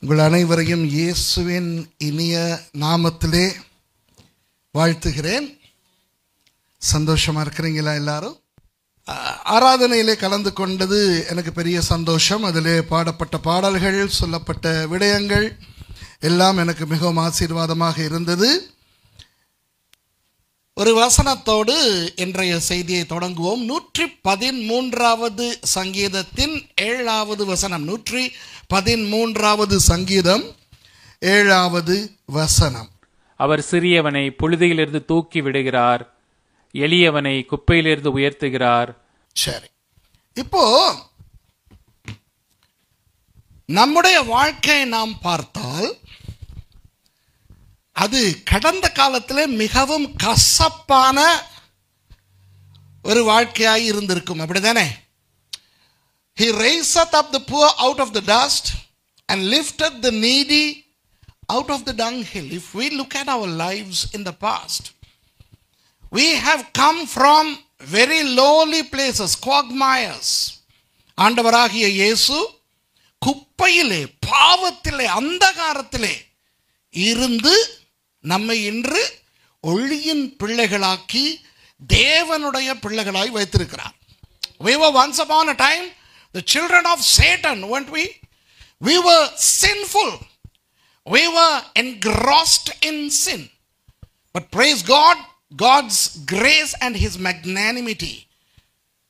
உங்கள் அனைவரையும் இயேசுவின் இனிய நாமத்திலே வாழ்த்துகிறேன். சந்தோஷமா இருக்கிறீங்களா? எல்லாரும் ஆராதனையிலே கலந்து கொண்டது எனக்கு பெரிய சந்தோஷம். அதிலே பாடப்பட்ட பாடல்கள், சொல்லப்பட்ட விடயங்கள் எல்லாம் எனக்கு மிகவும் ஆசீர்வாதமாக இருந்தது. ஒரு வசனத்தோடு இன்றைய செய்தியை தொடங்குவோம். 113வது சங்கீதத்தின் 7வது வசனம். 113வது சங்கீதம் 7வது வசனம். அவர் சிறியவனை புழுதியிலிருந்து தூக்கி விடுகிறார், எளியவனை குப்பையிலிருந்து உயர்த்துகிறார். சரி, இப்போ நம்முடைய வாழ்க்கையை நாம் பார்த்தால் அது கடந்த காலத்தில் மிகவும் கசப்பான ஒரு வாழ்க்கையாய் இருந்திருக்கும். அப்படிதானே? He raiseth up the poor out of the dust and lifted the needy out of the dunghill. If we look at our lives in the past, we have come from very lowly places, quagmires. ஆண்டவராகிய இயேசு குப்பையிலே, பாவத்திலே, அந்தகாரத்திலே இருந்து நம்மை இன்று ஒளியின் பிள்ளைகளாக்கி தேவனுடைய பிள்ளைகளாய் வைத்திருக்கிறார். We were once upon a time the children of Satan, weren't we? We were sinful. We were engrossed in sin. But praise God, God's grace and His magnanimity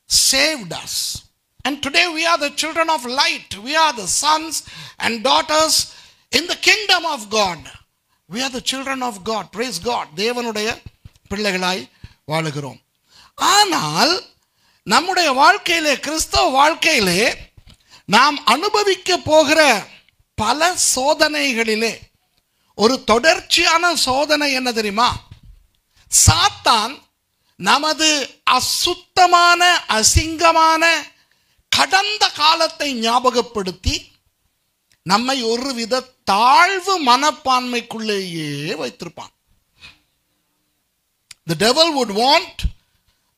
saved us. And today we are the children of light. We are the sons and daughters in the kingdom of God. We are the children of God. Praise God. தேவனுடைய பிள்ளைகளாய் வாழுகிறோம். ஆனால் நம்முடைய வாழ்க்கையிலே, கிறிஸ்தவ வாழ்க்கையிலே நாம் அனுபவிக்க போகிற பல சோதனைகளிலே ஒரு தொடர்ச்சியான சோதனை என்ன தெரியுமா? சாத்தான் நமது அசுத்தமான, அசிங்கமான கடந்த காலத்தை ஞாபகப்படுத்தி நம்மை ஒருவித தாழ்வு மனப்பான்மைக்குள்ளேயே வைத்திருப்பான். The devil would want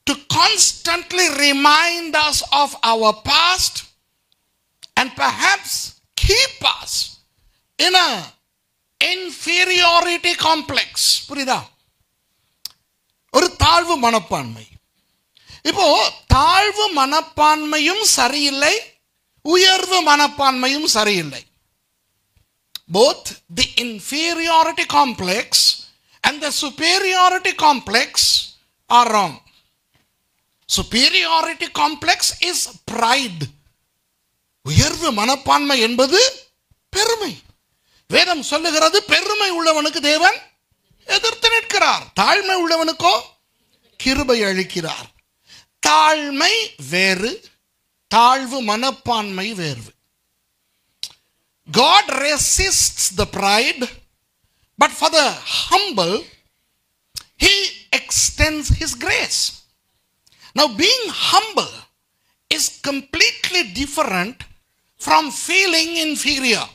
to constantly remind us of our past and perhaps keep us in a inferiority complex. புரியுதா? ஒரு தாழ்வு மனப்பான்மை. இப்போ தாழ்வு மனப்பான்மையும் சரியில்லை, உயர்வு மனப்பான்மையும் சரியில்லை. Both the inferiority complex and the superiority complex are wrong. Superiority complex is pride. உயர்வு மனப்பான்மை என்பது பெருமை. வேதம் சொல்லுகிறது, பெருமை உள்ளவனுக்கு தேவன் எதிர்த்து நிற்கிறார், தாழ்மை உள்ளவனுக்கோ கிருபை அளிக்கிறார். தாழ்மை வேறு, தாழ்வு மனப்பான்மை வேறு. God resists the pride, but for the humble, He extends His grace. Now, being humble is completely different from feeling inferior.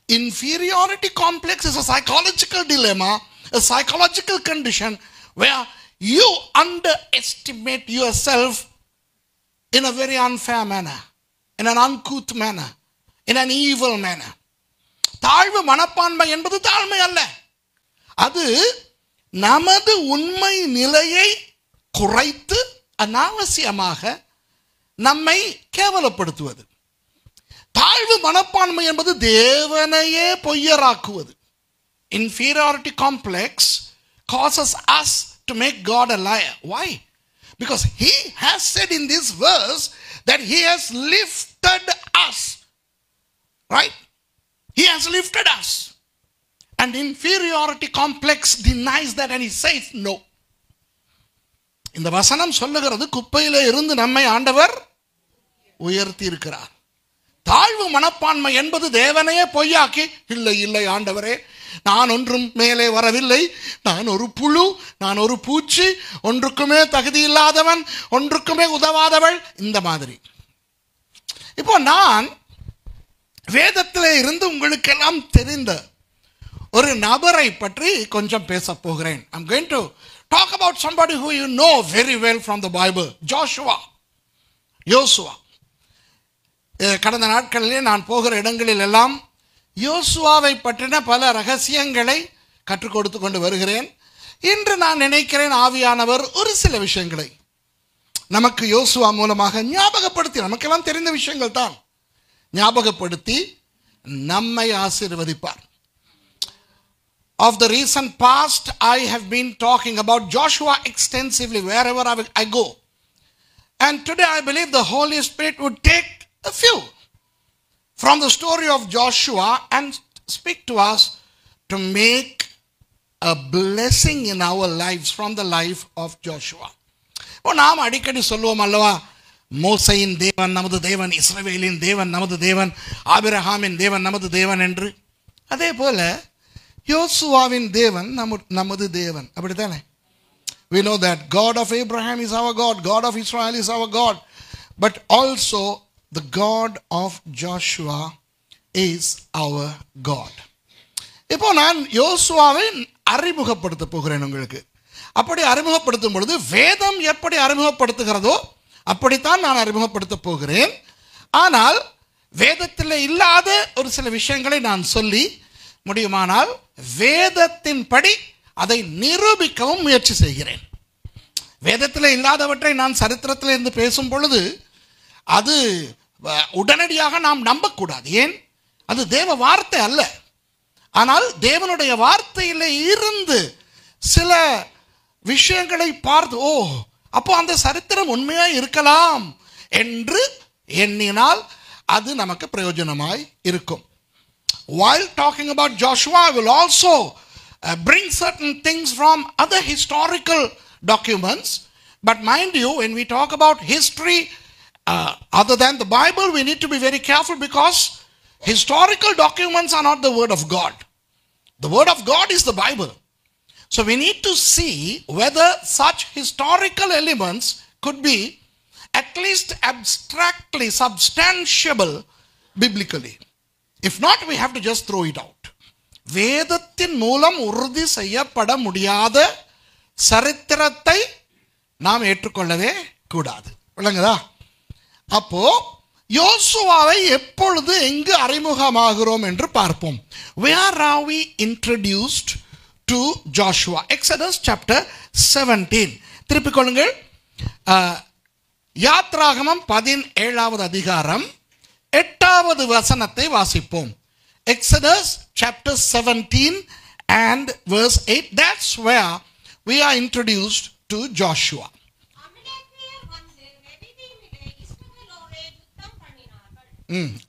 Inferiority complex is a psychological dilemma, a psychological condition where you underestimate yourself in a very unfair manner, in an uncouth manner, in an evil manner. தாழ்வு மனப்பான்மை என்பது தாழ்மை அல்ல, அது நமது உண்மை நிலையை குறைத்து அனாவசியமாக நம்மை கேவலப்படுத்துவது. தாழ்வு மனப்பான்மை என்பது தேவனையே பொய்யராக்குவது. Inferiority complex causes us to make God a liar. Why? Because He has said in this verse that He has lifted us. Right? He has lifted us. And inferiority complex denies that and he says no. இந்த வசனம் சொல்லுகிறது, குப்பையிலே இருந்து நம்மை ஆண்டவர் உயர்த்தி இருக்கிறார். தாழ்வு மனப்பான்மை என்பது தேவனையே பொய்யாக்கி, இல்லை இல்லை ஆண்டவரே, நான் ஒன்றும் மேலே வரவில்லை, நான் ஒரு புழு, நான் ஒரு பூச்சி, ஒன்றுக்குமே தகுதி இல்லாதவன், ஒன்றுக்குமே உதவாதவள், இந்த மாதிரி. இப்போ நான் வேதத்திலே இருந்து உங்களுக்கெல்லாம் தெரிந்த ஒரு நபரை பற்றி கொஞ்சம் பேச போகிறேன். I'm going to talk about somebody who you know very well from the Bible. யோசுவா. கடந்த நாட்களிலே நான் போகிற இடங்களில் எல்லாம் யோசுவாவை பற்றின பல ரகசியங்களை கற்றுக் கொடுத்து கொண்டு வருகிறேன். இன்று நான் நினைக்கிறேன் ஆவியானவர் ஒரு சில விஷயங்களை நமக்கு யோசுவா மூலமாக ஞாபகப்படுத்தி, நமக்கெல்லாம் தெரிந்த விஷயங்கள் தான், ஞாபகப்படுத்தி நம்மை ஆசீர்வதிப்பார். Of the recent past, I have been talking about Joshua extensively wherever I go. And today I believe the Holy Spirit would take a few from the story of Joshua and speak to us to make a blessing in our lives from the life of Joshua. நாம் அடிக்கடி சொல்லுவோம் அல்லவா, மோசையின் தேவன் நமது தேவன், இஸ்ரவேலின் தேவன் நமது தேவன், ஆபிரகாமின் தேவன் நமது தேவன் என்று. அதே போல யோசுவாவின் தேவன் நமது தேவன், அப்படித்தானே? We know that God of Abraham is our God, God of Israel is our God, but also the God of Joshua is our God. இப்போ நான் யோசுவாவை அறிமுகப்படுத்த போகிறேன் உங்களுக்கு. அப்படி அறிமுகப்படுத்தும் பொழுது வேதம் எப்படி அறிமுகப்படுத்துகிறதோ அப்படித்தான் நான் அறிமுகப்படுத்த போகிறேன். ஆனால் வேதத்தில் இல்லாத ஒரு சில விஷயங்களை நான் சொல்லி முடியுமானால் வேதத்தின்படி அதை நிரூபிக்கவும் முயற்சி செய்கிறேன். வேதத்தில் இல்லாதவற்றை நான் சரித்திரத்தில் இருந்து பேசும் பொழுது அது உடனடியாக நாம் நம்பக்கூடாது. ஏன்? அது தேவ வார்த்தை அல்ல. ஆனால் தேவனுடைய வார்த்தையில் இருந்து சில விஷயங்களை பார்த்து, ஓ, அப்போ அந்த சரித்திரம் உண்மையாக இருக்கலாம் என்று எண்ணினால் அது நமக்கு பிரயோஜனமாய் இருக்கும். While talking about Joshua, I will also bring certain things from other historical documents. But mind you, when we talk about history other than the Bible, we need to be very careful because historical documents are not the word of God. The word of God is the Bible. So we need to see whether such historical elements could be at least abstractly substantiable biblically. If not, we have to just throw it out. வேதத்தின் மூலம் உறுதி செய்யப்பட முடியாத சரித்திரத்தை நாம் ஏற்றுக்கொள்ளவே கூடாது. விளங்குதா? அப்போ யோசுவாவை எப்பொழுது எங்கு அறிமுகமாகிறோம் என்று பார்ப்போம். Where are we introduced to Joshua? Exodus chapter 17. திருப்பிக் கொள்ளுங்கள். யாத்ராகமம் 17வது அதிகாரம் 8வது வசனத்தை வாசிப்போம். Exodus chapter 17 and verse 8. That's where we are introduced to Joshua.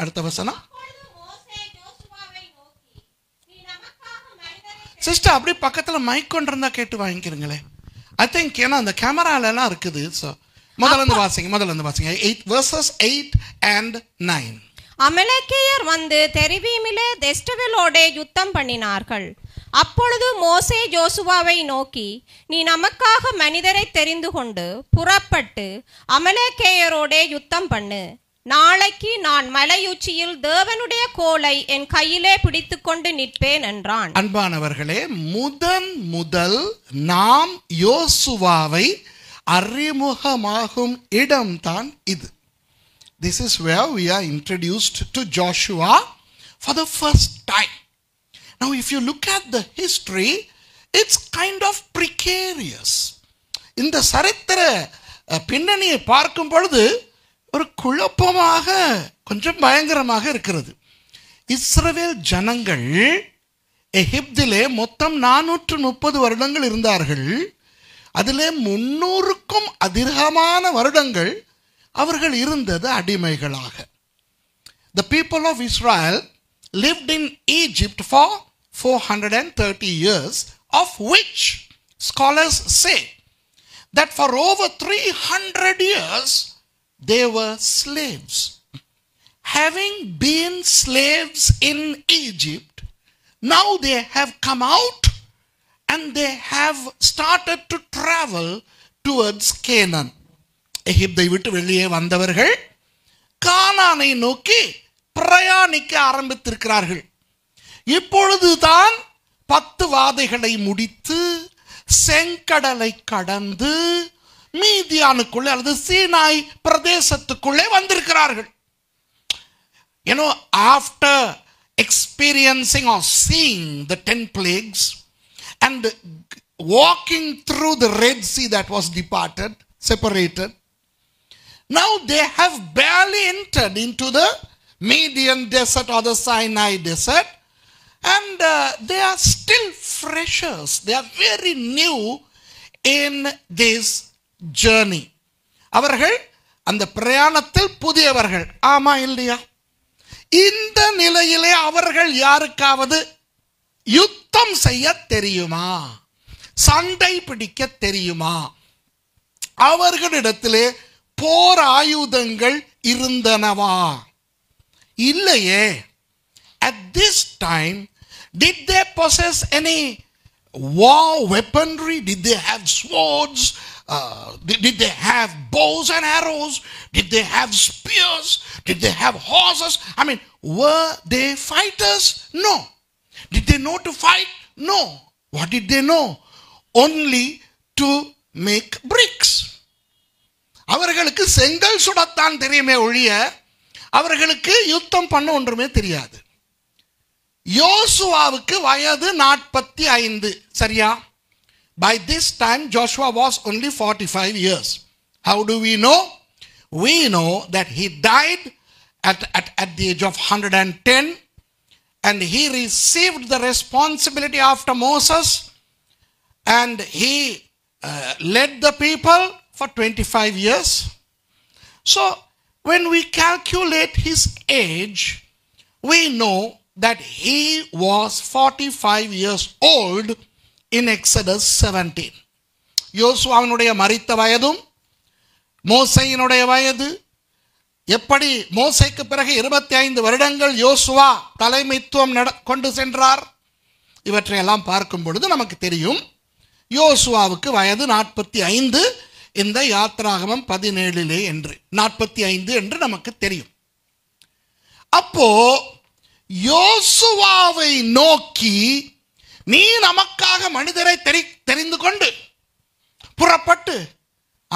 அடுத்த வசனம். சிஸ்டர் அப்படி பக்கத்தில் மைக் கொண்டு இருந்தா கேட்டு வாங்கிக்கிறீங்களே. ஐ திங்க் ஏன்னா அந்த கேமராலெல்லாம் இருக்குது. ஸோ முதல்ல வாசிங்க 8 verses 8 and 9. அமலேக்கியர் வந்து தெரிவீமிலே எஸ்டவேலோடே யுத்தம் பண்ணினார்கள். அப்பொழுது மோசே யோசுவாவை நோக்கி, நீ நமக்காக மனிதரை தெரிந்து கொண்டு புறப்பட்டு அமலேக்கியரோடே யுத்தம் பண்ணு. நாளைக்கு நான் மலையுச்சியில் தேவனுடைய கோலை என் கையிலே பிடித்துக்கொண்டு நிற்பேன் என்றான். அன்பானவர்களே, முதல் நாம் யோசுவாவை அறிமுகமாகும் இடம்தான் இது. This is where we are introduced to Joshua for the first time. Now if you look at the history, it's kind of precarious. இந்த சரித்திர பின்னணியை பார்க்கும் பொழுது ஒரு குழப்பமாக, கொஞ்சம் பயங்கரமாக இருக்கிறது. இஸ்ரவேல் ஜனங்கள் எகிப்திலே மொத்தம் 430 வருடங்கள் இருந்தார்கள். அதிலே 300க்கும் அதிகமான வருடங்கள் அவர்கள் இருந்தது அடிமைகளாக. The people of Israel lived in Egypt for 430 years, of which scholars say that for over 300 years they were slaves. Having been slaves in Egypt, now they have come out and they have started to travel towards Canaan. எகிப்தை விட்டு வெளியே வந்தவர்கள் கானானை நோக்கி பிரயாணிக்க ஆரம்பித்திருக்கிறார்கள். இப்பொழுதுதான் 10 வாதைகளை முடித்து செங்கடலை கடந்து மீதியானுக்குள்ளே அல்லது சீனாய் பிரதேசத்துக்குள்ளே வந்திருக்கிறார்கள். You know, after experiencing or seeing the 10 plagues and walking through the Red Sea that was separated. Now they have barely entered into the Median desert or the Sinai desert, and they are still freshers. They are very new in this journey. அவர்கள் அந்த பிரயாணத்தில் புதியவர்கள். ஆமா இல்லையா? இந்த நிலையிலே அவர்கள் யாருக்காவது யுத்தம் செய்ய தெரியுமா? சண்டை பிடிக்க தெரியுமா? அவர்களிடத்திலே போர் ஆயுதங்கள் இருந்தனவா? இல்லையே. At this time, did they possess any war weaponry? Did they have swords? Did they have bows and arrows? Did they have spears? Did they have horses? I mean, were they fighters? No. Did they know to fight? No. What did they know? Only to make bricks. அவர்களுக்கு செங்கல் சுடத்தான் தெரியுமே ஒழிய அவர்களுக்கு யுத்தம் பண்ண ஒன்றுமே தெரியாது. யோசுவாவுக்கு வயது 45. சரியா? By this time Joshua was only 45 years. How do we know? We know that he died at the age of 110, and he received the responsibility after Moses, and he led the people for 25 years. So when we calculate his age, we know that he was 45 years old in Exodus 17. யோசுவாவினுடைய மரித்த வயதும் மோசேயினுடைய வயது, எப்படி மோசேக்கு பிறகு 25 வருடங்கள் யோசுவா தலைமைத்துவம் கொண்டு சென்றார், இவற்றையெல்லாம் பார்க்கும் பொழுது நமக்கு தெரியும் யோசுவாவுக்கு வயது 45 இந்த யாத்ராகமம் 17 என்று 45 என்று நமக்கு தெரியும். அப்போ யோசுவாவை நோக்கி நீ நமக்காக மனிதரை தெரிந்து கொண்டு புறப்பட்டு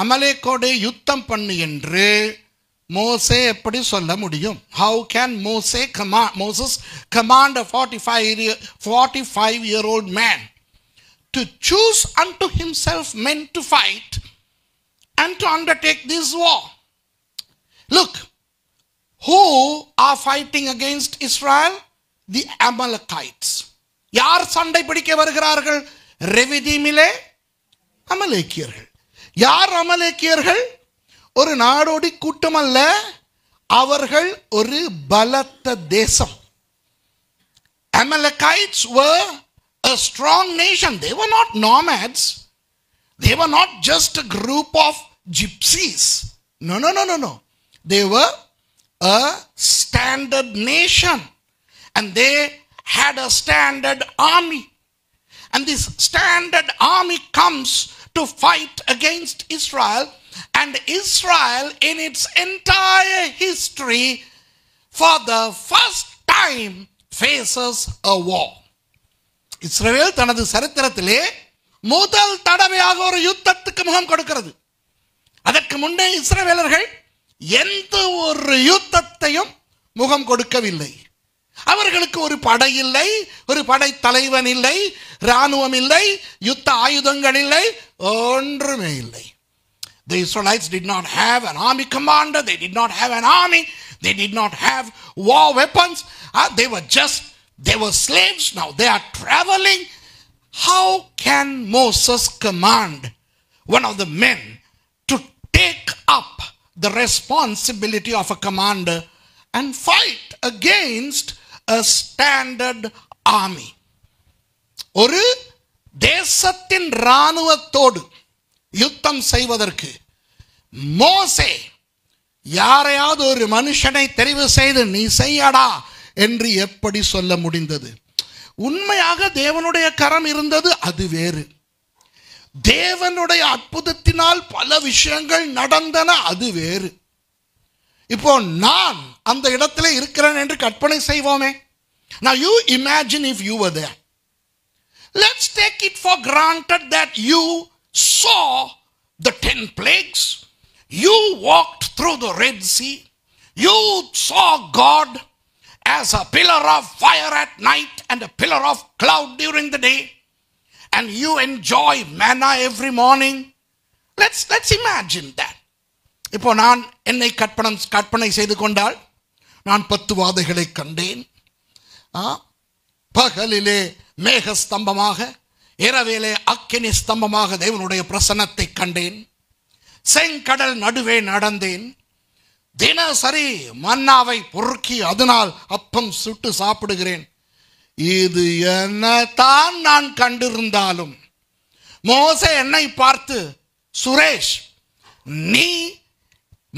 அமலேக்கோடு யுத்தம் பண்ணு என்று மோசே எப்படி சொல்ல முடியும்? How can Moses command a 45-year-old man to choose unto himself men to fight and to undertake this war? Look, who are fighting against Israel? The Amalekites. யார் சண்டை பிடிக்க வருகிறார்கள்? ரெவிதீமிலே அமலேக்கியர்கள். யார் அமலேக்கியர்கள்? ஒரு நாடோடி கூட்டம் அல்ல, அவர்கள் ஒரு பலத்த தேசம். Amalekites were a strong nation. They were not nomads. They were not just a group of gypsies. No. They were a standard nation, and they had a standard army. And this standard army comes to fight against Israel, and Israel in its entire history for the first time faces a war. இஸ்ரவேல் தனது சரித்திரத்திலே முதல் தடவையாக ஒரு யுத்தத்துக்கு முகம் கொடுக்கிறது. அதற்கு முன்னே இஸ்ரவேலர்கள் எந்த ஒரு யுத்தத்தையும் முகம் கொடுக்கவில்லை. அவர்களுக்கு ஒரு படை இல்லை, ஒரு படை தலைவன் இல்லை, இராணுவம் இல்லை, யுத்த ஆயுதங்கள் இல்லை, ஒன்றுமே இல்லை. The Israelites did not have an army commander, they did not have an army, they did not have war weapons. They were slaves. Now they are traveling. How can Moses command one of the men to take up the responsibility of a commander and fight against a standard army? ஒரு தேசத்தின் இராணுவத்தோடு யுத்தம் செய்வதற்கு மோசே யாரையாவது ஒரு மனுஷனை தெரிவு செய்து நீ செய்யடா என்று எப்படி சொல்ல முடிந்தது? உண்மையாக தேவனுடைய கரம் இருந்தது, அது வேறு. தேவனுடைய அற்புதத்தினால் பல விஷயங்கள் நடந்தன, அது வேறு. இப்போ நான் அந்த இடத்துல இருக்கிறேன் என்று கற்பனை செய்வோமே. Now you imagine if you were there. Let's take it for granted that you saw the 10 plagues. You walked through the Red Sea. You saw God as a pillar of fire at night and a pillar of cloud during the day, and you enjoy manna every morning. Let's imagine that. இப்போ நான் என்னை கற்பனை செய்து கொண்டால், நான் 10 வாதைகளை கண்டேன். பகலிலே மேக ஸ்தம்பமாக, இரவிலே அக்கினி ஸ்தம்பமாக தேவனுடைய பிரசன்னத்தை கண்டேன். செங்கடல் நடுவே நடந்தேன். தினசரி மன்னாவை பொறுக்கி அதனால் அப்பம் சுட்டு சாப்பிடுகிறேன். இது என்னத்தான் நான் கண்டிருந்தாலும் மோசே என்னை பார்த்து, சுரேஷ், நீ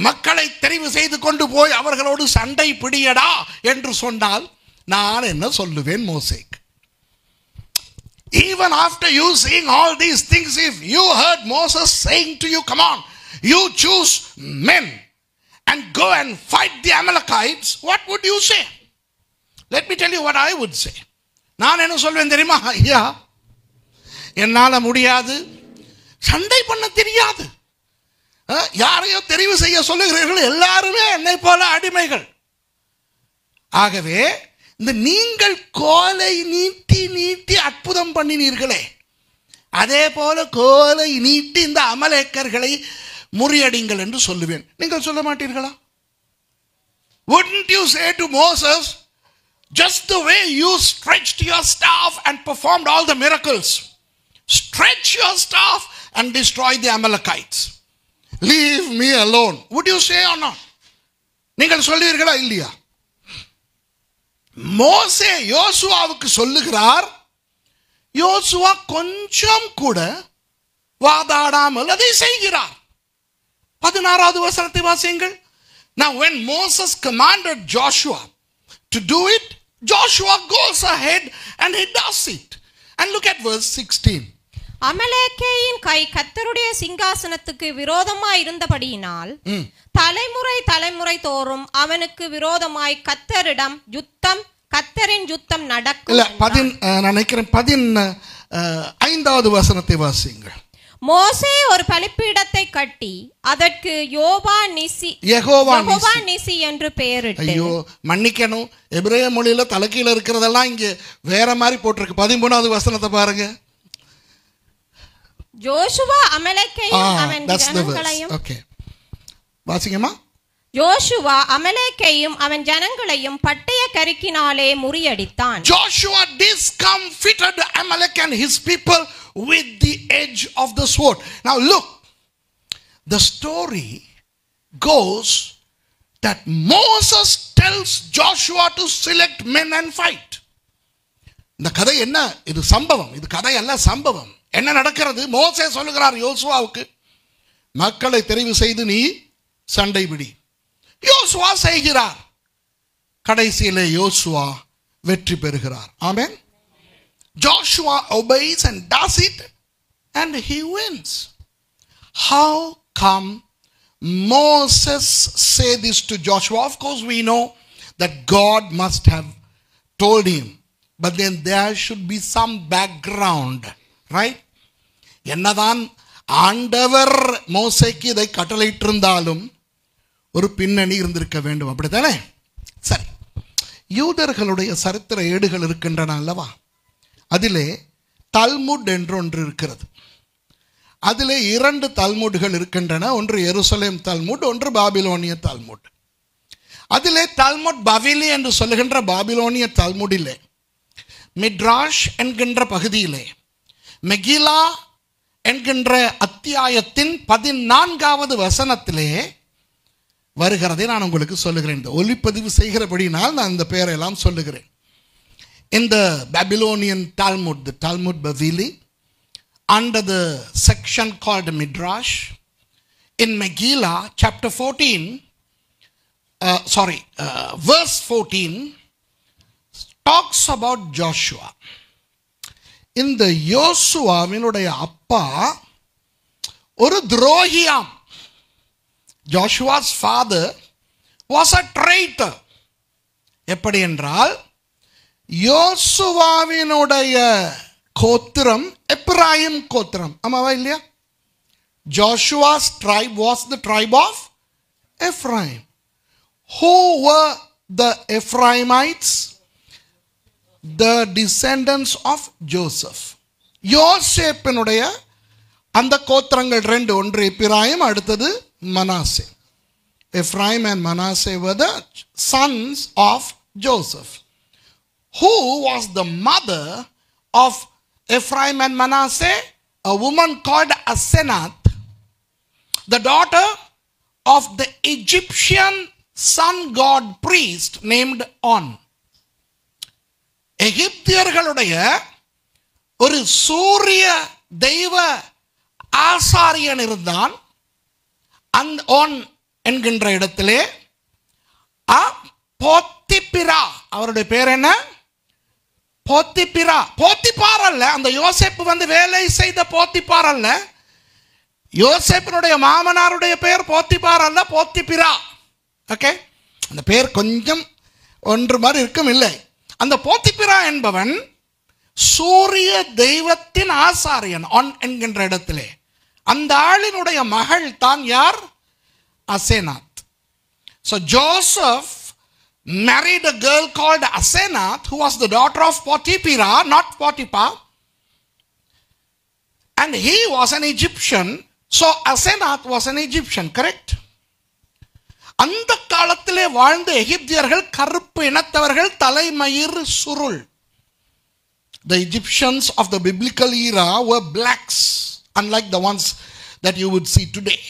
மக்களை தெரிவு செய்து கொண்டு போய் அவர்களோடு சண்டை பிடியடா என்று சொன்னால் நான் என்ன சொல்லுவேன் மோசேக்கு? Even after you seeing all these things, if you heard Moses saying to you, come on, you choose men and go and fight the Amalekites, what would you say? Let me tell you what I would say. நான் என்ன சொல்வேன் தெரியுமா? ஐயா, என்னால முடியாது, சண்டை பண்ண தெரியாது. யாரையோ தெரிவு செய்ய சொல்லுகிறீர்கள், எல்லாருமே என்னை போல அடிமைகள். ஆகவே இந்த நீங்கள் கோலை நீட்டி நீட்டி அற்புதம் பண்ணினீர்களே, அதே போல கோலை நீட்டி இந்த அமலேக்கர்களை முறியடிங்கள் என்று சொல்லுவேன். நீங்கள் சொல்ல மாட்டீர்களா? Wouldn't you say to Moses, just the way you stretched your staff and performed all the miracles, stretch your staff and destroy the Amalekites. Leave me alone. Would you say or not? நீங்கள் சொல்லுவீர்களா இல்லையா? மோசே யோசுவாவுக்கு சொல்லுகிறார். யோசுவா கொஞ்சம் கூட வாதாடாமல் அதை செய்கிறார். 16வது வசனத்தை வாசியுங்கள். Now when Moses commanded Joshua to do it, Joshua goes ahead and he does it. And look at verse 16. அமலேக்கேயின் கை கர்த்தருடைய சிங்காசனத்துக்கு விரோதமாய் இருந்தபடியினால் தலைமுறை தலைமுறை தோறும் அவனுக்கு விரோதமாய் கர்த்தரிடம் யுத்தம், கர்த்தரின் யுத்தம் நடக்கும். நான் நினைக்கிறேன் 15வது வசனத்தை வாசியுங்கள். மோசே ஒரு பலிபீடத்தை கட்டி அதற்கு யெகோவா நிசி என்று பெயரிட்டு. ஐயோ, மன்னிக்கணும், எபிரேய மொழியில தலைக்கீழ இருக்கிறதெல்லாம் இங்க வேற மாதிரி போட்டிருக்கு. 13வது வசனத்தை பாருங்க. யோசுவா அமலேக்கையும் அவன் ஜனங்களையும். ஓகே, வாசிங்கம்மா. யோசுவா அமலேக்கையும் அவன் ஜனங்களையும் பட்டய கருக்கினாலே முறியடித்தான். Joshua discomfited Amalek and his people with the edge of the sword. Now look, the story goes that Moses tells Joshua to select men and fight. இந்த கதை என்ன? இது சம்பவம், இது கதை அல்ல, சம்பவம். என்ன நடக்கிறது? மோசே சொல்லுகிறார் யோசுவாவுக்கு, மக்களை தெரிவு செய்து நீ சண்டை பிடி. யோசுவா செய்கிறார். கடைசியிலே யோசுவா வெற்றி பெறுகிறார். ஆமென். Joshua obeys and does it and he wins. How come Moses say this to Joshua? Of course we know that God must have told him, but then there should be some background, right? என்னதான் ஆண்டவர் மோசேக்கு இதை கட்டளையிட்டிருந்தாலும் ஒரு பின்னணி இருந்திருக்க வேண்டும், அப்படித்தானே? சரி, யூதர்களுடைய சரித்திர ஏடுகள் இருக்கின்றன அல்லவா? அதிலே தல்முட் என்று ஒன்று இருக்கிறது. அதிலே 2 தல்முட்கள் இருக்கின்றன. ஒன்று எருசலேம் தல்முட், ஒன்று பாபிலோனிய தல்முட். அதிலே தல்முட் பவிலி என்று சொல்லுகின்ற பாபிலோனிய தல்முடிலே மிட்ராஷ் என்கின்ற பகுதியிலே மெகிலா என்கின்ற அத்தியாயத்தின் 14வது வசனத்திலே வருகிறதை நான் உங்களுக்கு சொல்லுகிறேன். இந்த ஒலிப்பதிவு செய்கிறபடினால் நான் இந்த பெயரெல்லாம் சொல்லுகிறேன். In the Babylonian Talmud, the Talmud Bavili, under the section called Midrash, in Megillah, chapter 14, verse 14, talks about Joshua. இந்த யோசுவாவினுடைய அப்பா ஒரு துரோகியாம். Joshua's father was a traitor. எப்படி என்றால், யோசுவாவினுடைய கோத்திரம் எப்ராயிம் கோத்திரம், ஆமாவா இல்லையா? Joshua's tribe was the tribe of Ephraim. Who were the Ephraimites, the descendants of Joseph. யோசேப்பினுடைய அந்த கோத்திரங்கள் ரெண்டு, ஒன்று எப்பிராயிம், அடுத்தது Manasseh. Ephraim and Manasseh were the sons of Joseph. Who was the mother of Ephraim and Manasseh? A woman called Asenath, the daughter of the Egyptian sun god priest named On. எகிப்தியர்களுடைய ஒரு சூரிய தெய்வ ஆசாரியன் இருந்தான். அந்த ஓன் என்கின்ற இடத்திலே போத்திபிரா, அவருடைய பேர் என்ன? போத்திபிரா. போத்திபார் அல்ல, அந்த யோசேப்பு வந்து வேலை செய்த போத்திபார் அல்ல. யோசேப்பினுடைய மாமனாருடைய பேர் போத்திபார் அல்ல, போத்திபிரா. ஓகே, அந்த பேர் கொஞ்சம் ஒன்று மாதிரி இருக்கும், இல்லை. அந்த போத்திபிரா என்பவன் சூரிய தெய்வத்தின் ஆசாரியன் ஆன் என்கின்ற இடத்திலே. அந்த ஆளினுடைய மகள் தான் யார்? Asenath. So Joseph married a girl called Asenath, who was the daughter of Potiphera, not Potiphar, and he was an Egyptian. So Asenath was an Egyptian, correct? அந்த காலத்திலே வாழ்ந்த எகிப்தியர்கள் கருப்பு இனத்தவர்கள், தலைமயிர் சுருள். The Egyptians of the biblical era were blacks, unlike the ones that you would see today.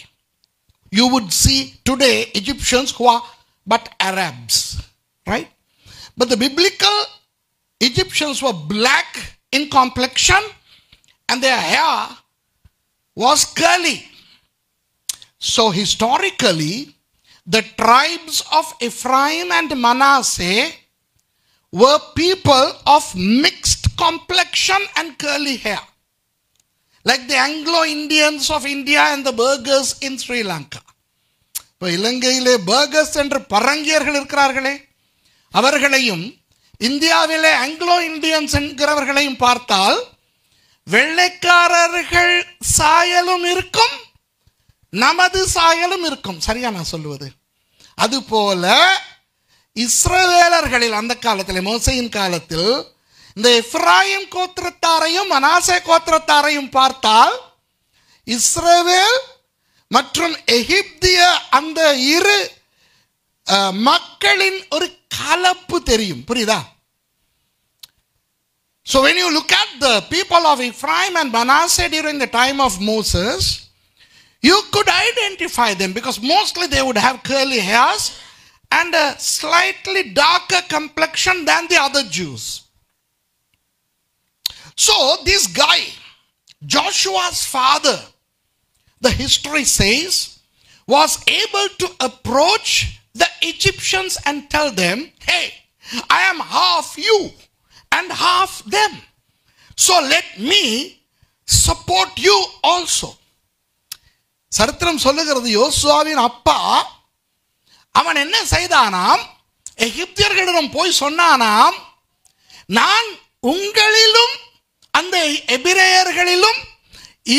You would see today Egyptians who are but Arabs, right? But the biblical Egyptians were black in complexion and their hair was curly. So historically, the tribes of Ephraim and Manasseh were people of mixed complexion and curly hair, like the Anglo-Indians of India and the Burghers in Sri Lanka. இப்போ இலங்கையிலே burgers என்று பரங்கியர்கள் இருக்கிறார்களே, அவர்களையும் இந்தியாவிலே Anglo Indians என்கிறவர்களையும் பார்த்தால் வெள்ளைக்காரர்கள் சாயலும் இருக்கும், நமது சாயலும் இருக்கும். சரியா நான் சொல்லுவது? அதுபோல இஸ்ரவேலர்களில் அந்த காலத்தில், மோசேயின் காலத்தில், இந்த எப்ராயிம் கோத்திரத்தாரையும் மனாசே கோத்திரத்தாரையும் பார்த்தால் இஸ்ரவேல் மற்றும் எகிப்திய அந்த இரு மக்களின் ஒரு கலப்பு தெரியும். புரியுதா? So when you look at the people of Ephraim and Manasseh during the time of Moses, you could identify them because mostly they would have curly hairs and a slightly darker complexion than the other Jews. So this guy, Joshua's father, the history says, was able to approach the Egyptians and tell them, hey, I am half you and half them. So let me support you also. சரித்திரம் சொல்லுகிறது, யோசுவாவின் அப்பா அவன் என்ன செய்தானாம்? எகிப்தியர்களிடம் போய் சொன்னானாம், நான் உங்களிலும் அந்த எபிரேயர்களிலும்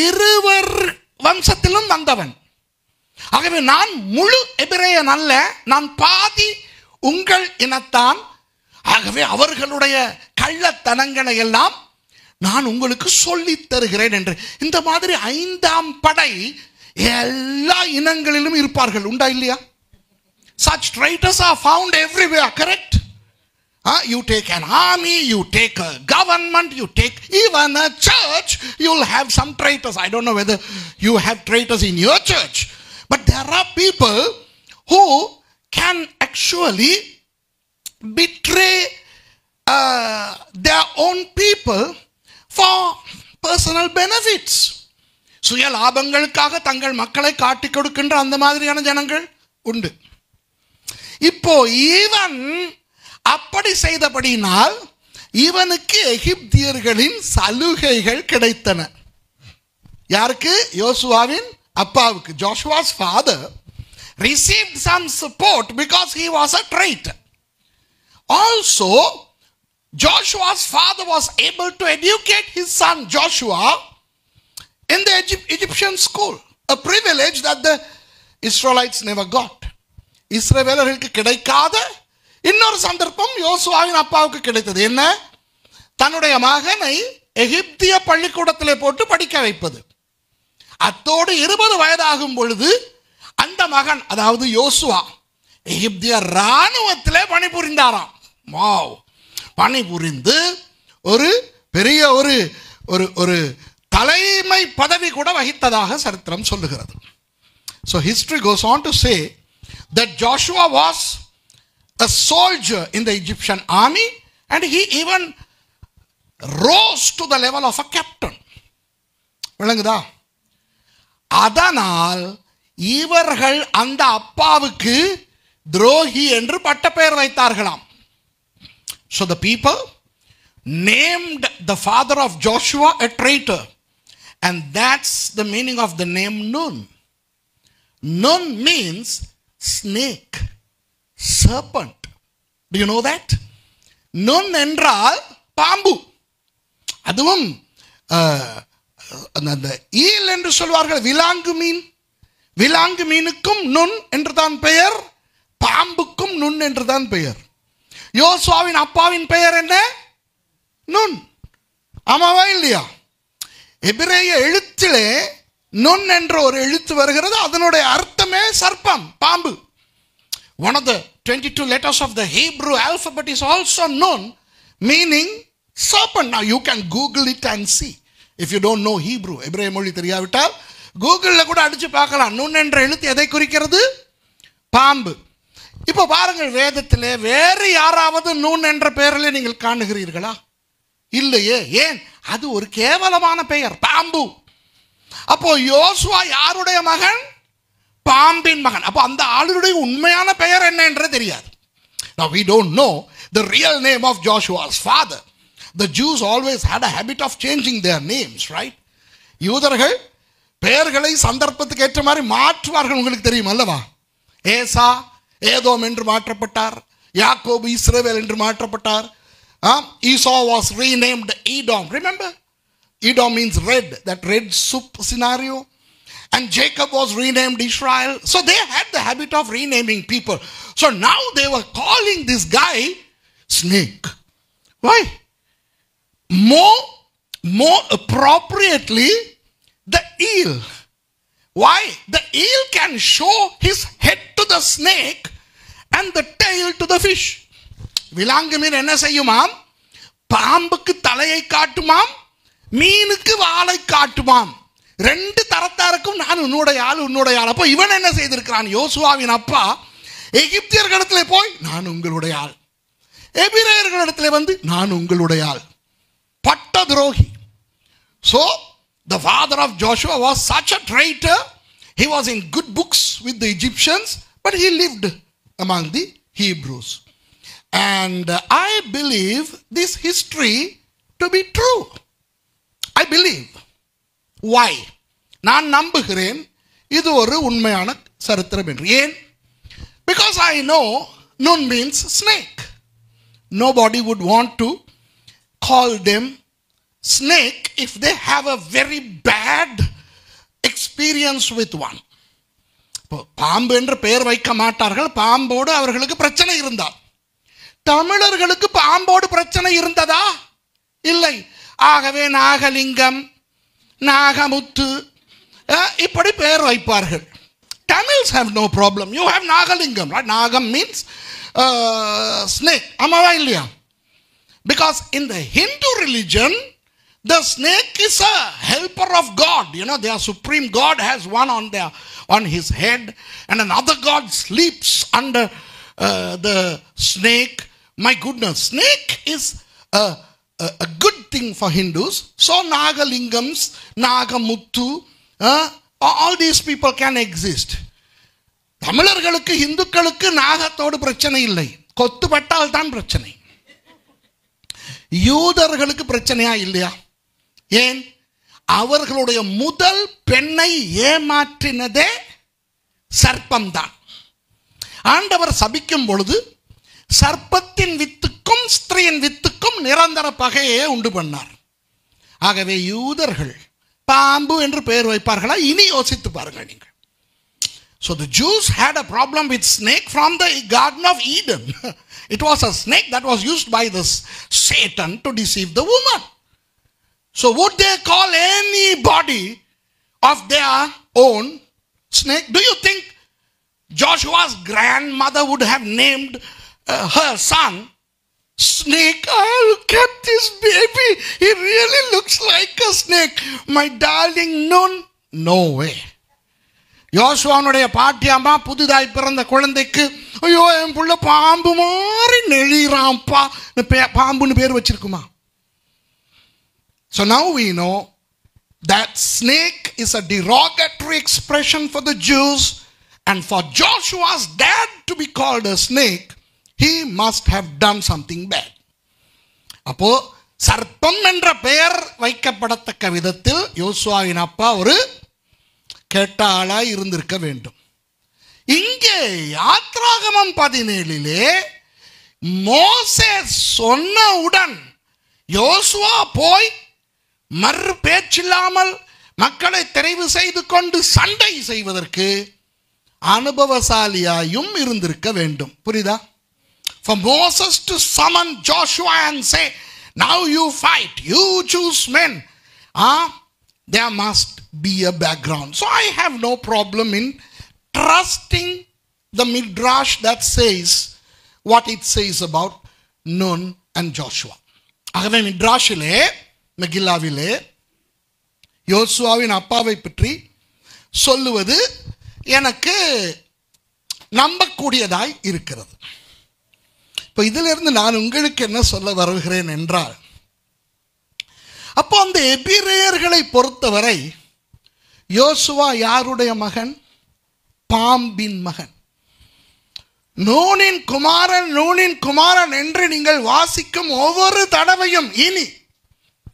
இருவர் வம்சத்திலும் வந்தவன். ஆகவே நான் முழு எபிரேயன் அல்ல, நான் பாதி உங்கள் இனத்தான். ஆகவே அவர்களுடைய கள்ளத்தனங்களை எல்லாம் நான் உங்களுக்கு சொல்லித் தருகிறேன் என்று. இந்த மாதிரி 5ஆம் படை எல்லா இனங்களிலும் இருப்பார்கள், உண்டா இல்லையா? Such traitors are found everywhere, correct? You take an army, you take a government, you take even a church, you'll have some traitors. I don't know whether you have traitors in your church, but there are people who can actually betray their own people for personal benefits. சுய லாபங்களுக்காக தங்கள் மக்களை காட்டிக் கொடுக்கின்ற அந்த மாதிரியான ஜனங்கள் உண்டு. இப்போ இவன் அப்படி செய்தபடினால் இவனுக்கு எகிப்தியர்களின் சலுகைகள் கிடைத்தன. யாருக்கு? யோசுவாவின் அப்பாவுக்கு. Joshua's father received some support because he was a traitor. Also, Joshua's father was able to educate his son Joshua in the Egyptian school, a privilege that the Israelites never got. இஸ்ரவேலர்களுக்கு கிடைக்காத இன்னொரு சந்தர்ப்பம் யோசுவாவின் அப்பாவுக்கு கிடைத்தது. என்ன? தன்னுடைய மகனை எகிப்திய பள்ளிக்கூடத்திலே போட்டு படிக்க வைப்பது. அத்தோடு 20 வயதாகும் பொழுது அந்த மகன், அதாவது யோசுவா, எகிப்திய இராணுவத்திலே பணிபுரிந்தாராம். வாவ்! பணிபுரிந்து ஒரு பெரிய ஒரு தலைமை பதவி கூட வகித்ததாக சரித்திரம் சொல்லுகிறது. So history goes on to say that Joshua was a soldier in the Egyptian army and he even rose to the level of a captain. விளங்குதா? அதனால் இவர்கள் அந்த அப்பாவுக்கு துரோகி என்று பட்டப்பெயர் வைத்தார்களாம். So the people named the father of Joshua a traitor, and that's the meaning of the name Nun. Nun means snake, serpent. Do you know that? Nun என்றால் பாம்பு. அதுவும் அந்த ஈல் என்று சொல்வார்கள், விலாங்கு மீன். விலாங்கு மீனுக்கும் நுண் என்றுதான் பெயர், பாம்புக்கும் நுண் என்றுதான் பெயர். யோசுவாவின் அப்பாவின் பெயர் என்ன? நுண். ஆமாவா இல்லையா? எபிரேய எழுத்திலே நுண் என்ற ஒரு எழுத்து வருகிறது. அதனுடைய அர்த்தமே சர்ப்பம், பாம்பு. One of the 22 letters of the Hebrew alphabet is also Nun, meaning serpent. Now you can Google it and see. If you don't know Hebrew, எபிரேய மொழி தெரியாவிட்டால் கூகுளில் கூட அடிச்சு பார்க்கலாம். நுண் என்ற எழுத்து எதை குறிக்கிறது? பாம்பு. இப்போ பாருங்கள், வேதத்திலே வேறு யாராவது நூன் என்ற பெயரில் நீங்கள் காணுகிறீர்களா? இல்லையே. ஏன்? அது ஒரு கேவலமான பெயர், பாம்பு. அப்போ யோசுவா யாருடைய மகன்? பாம்பின் மகன். அப்போ அந்த ஆளுடைய உண்மையான பெயர் என்ன என்று தெரியாது. Now we don't know the real name of Joshua's father. The Jews always had a habit of changing their names, right? யூதர்கள் பெயர்களை சந்தர்ப்பத்துக்கு ஏற்ற மாதிரி மாற்றுவார்கள். உங்களுக்கு தெரியும் அல்லவா? ஏசா ஏதோம் என்று மாற்றப்பட்டார், யாக்கோபு இஸ்ரவேல் என்று மாற்றப்பட்டார். Esau was renamed Edom. Remember? Edom means red, that red soup scenario. And Jacob was renamed Israel. So they had the habit of renaming people. So now they were calling this guy snake. Why? More appropriately, the eel. Why? The eel can show his head to the snake and the tail to the fish. விலாங்கு மீன் என்ன செய்யுமாம்? பாம்புக்கு தலையை காட்டுமாம், மீனுக்கு வாலை காட்டுமாம். ரெண்டு தரத்தாருக்கும் நான் உன்னுடைய ஆள், உன்னுடைய ஆள். அப்போ இவன் என்ன செய்திருக்கிறான்? யோசுவாவின் அப்பா எகிப்தியர்களிடத்தில் போய் நான் உங்களுடைய ஆள், எபிரேயர்களிடத்தில் வந்து நான் உங்களுடைய ஆள். பட்ட துரோகி. So the father of Joshua was such a traitor. He was in good books with the Egyptians, but he lived among the Hebrews. And I believe this history to be true. I believe. Why? நான் நம்புகிறேன் இது ஒரு உண்மையான சரித்திரம் என்று. ஏன்? Because I know Nun means snake. Nobody would want to call them snake if they have a very bad experience with one. பாம்பு என்று பெயர் வைக்க மாட்டார்கள். பாம்போடு அவர்களுக்கு பிரச்சனை இருந்தால். தமிழர்களுக்கு பாம்போடு பிரச்சனை இருந்ததா? இல்லை. ஆகவே நாகலிங்கம், நாகமுத்து இப்படி பெயர் வைப்பார்கள். Tamils have no problem. You have Nagalingam, right? Nagam means snake. ஆமாவா இல்லையா? Because in the Hindu religion, the snake is a helper of God. You know, their supreme God has one on his head, and another God sleeps under the snake. My goodness, snake is a good thing for Hindus. So Nagalingams, Nagamuttu, all these people can exist. தமிழர்களுக்கு, இந்துக்களுக்கு நாகத்தோடு பிரச்சனை இல்லை, கொத்துப்பட்டால் தான் பிரச்சனை. யூதர்களுக்கு பிரச்சனையா இல்லையா? ஏன்? அவர்களுடைய முதல் பெண்ணை ஏமாற்றினதே சர்ப்பம்தான். ஆண்டவர் சபிக்கும் பொழுது சர்ப்பத்தின் வித்துக்கும் ஸ்திரீயின் வித்துக்கும் நிரந்தர பகையே உண்டு பண்ணார். ஆகவே யூதர்கள் பாம்பு என்று பெயர் வைப்பார்களா? இனி யோசித்து பாருங்கள் நீங்கள். So the Jews had a problem with snake from the Garden of Eden. It was a snake that was used by this Satan to deceive the woman. So would they call anybody of their own snake? Do you think Joshua's grandmother would have named her son Snake? Look at this baby. He really looks like a snake. My darling Nun. No way. யோசுவானுடைய பாட்டி அம்மா புதிதாய் பிறந்த குழந்தைக்கு ஐயோ என் புள்ள பாம்பு மாதிரி நெளிறாம்பா பாம்புன்னு பேர் வச்சிருக்குமா? So now we know that snake is a derogatory expression for the Jews, and for Joshua's dad to be called a snake, he must have done something bad. அப்போ சர்ப்பம் என்ற பெயர் வைக்கப்படத்தக்க விதத்தில் யோசுவாவின் அப்பா ஒரு கெட்ட ஆளாய் இருந்திருக்க வேண்டும். இங்கே யாத்ராகமம் 17 மோசே சொன்னவுடன் யோசுவா போய் மறு பேச்சில்லாமல் மக்களை தெரிவு செய்து கொண்டு சண்டை செய்வதற்கு அனுபவசாலியாயும் இருந்திருக்க வேண்டும். புரியுதா? For Moses to summon Joshua and say, now you fight, you choose men, there must be a background. So I have no problem in trusting the midrash that says what it says about Nun and Joshua. ஆகவே மிட்ராஷிலே மெகில்லாவிலே யோசுவாவின் அப்பாவை பற்றி சொல்லுவது எனக்கு நம்பக்கூடியதாய் இருக்கிறது. இப்போ இதிலிருந்து நான் உங்களுக்கு என்ன சொல்ல வருகிறேன் என்றால், அப்போ அந்த எபிரேயர்களை பொறுத்தவரை யோசுவா யாருடைய மகன்? பாம்பின் மகன். நூனின் குமாரன் என்று நீங்கள் வாசிக்கும் ஒவ்வொரு தடவையும் இனி